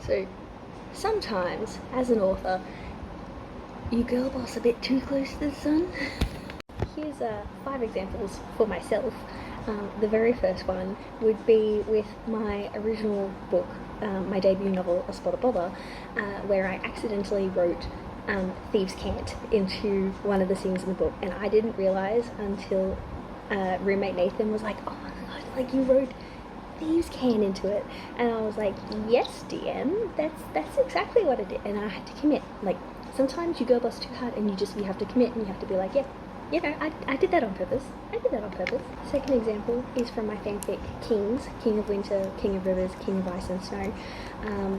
So sometimes, as an author, you girl boss a bit too close to the sun. Here's 5 examples for myself. The very first one would be with my original book, my debut novel, A Spot of Bother, where I accidentally wrote Thieves' Cant into one of the scenes in the book, and I didn't realise until roommate Nathan was like, "Oh my god, like you wrote Thieves' Cant into it," and I was like, "Yes, DM, that's exactly what I did," and I had to commit. Like sometimes you girl boss too hard, and you have to commit, and you have to be like, "Yeah, you know, I did that on purpose. I did that on purpose." Second example is from my fanfic Kings, King of Winter, King of Rivers, King of Ice and Snow,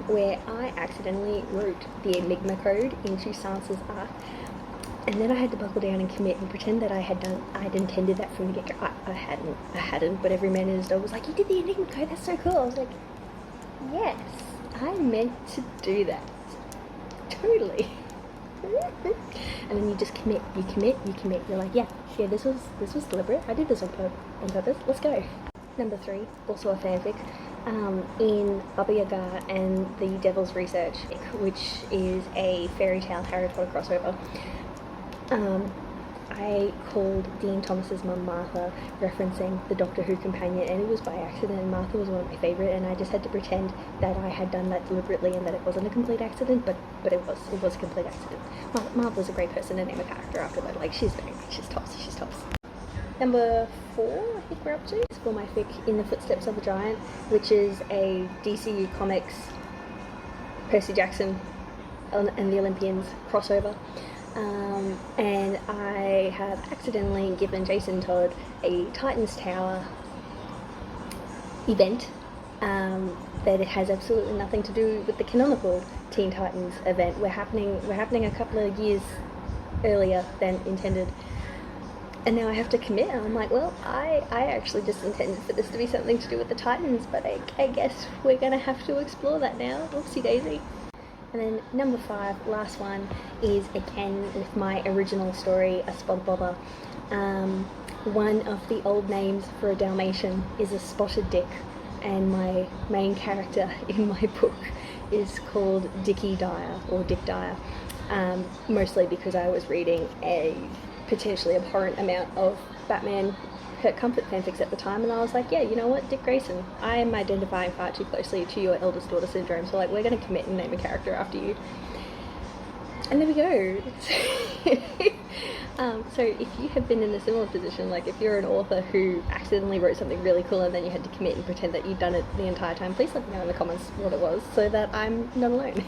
where I accidentally wrote the Enigma code into Sansa's arc, and then I had to buckle down and commit and pretend that I'd intended that from the get-go. I hadn't, but every man and his dog was like, "You did the Enigma code, that's so cool." I was like, yes, I meant to do that. Totally. And then you just commit. You're like, yeah, this was deliberate. I did this on purpose. Let's go. Number 3, also a fanfic, in Baba Yaga and the Devil's Research, which is a fairy tale Harry Potter crossover. I called Dean Thomas's mum Martha, referencing the Doctor Who companion, and it was by accident, and Martha was one of my favourite, and I just had to pretend that I had done that deliberately and that it wasn't a complete accident, but it was a complete accident. Martha's a great person to name a character after that. Like, she's tops. Number 4, I think we're up to, is for my fic In the Footsteps of a Giant, which is a DCU Comics Percy Jackson and the Olympians crossover. And I have accidentally given Jason Todd a Titans Tower event that it has absolutely nothing to do with the canonical Teen Titans event. We're happening a couple of years earlier than intended, and now I have to commit. And I'm like, well, I actually just intended for this to be something to do with the Titans, but I guess we're gonna have to explore that now. Oopsie daisy. And then number 5, last one, is again with my original story, A Spot of Bother. One of the old names for a Dalmatian is a spotted dick, and my main character in my book is called Dickie Dyer, or Dick Dyer, mostly because I was reading a potentially abhorrent amount of Batman Kurt Comfort fanfics at the time, and I was like, yeah, you know what, Dick Grayson, I am identifying far too closely to your eldest daughter syndrome, so like, we're going to commit and name a character after you. And there we go. So if you have been in a similar position, like if you're an author who accidentally wrote something really cool and then you had to commit and pretend that you'd done it the entire time, please let me know in the comments what it was so that I'm not alone.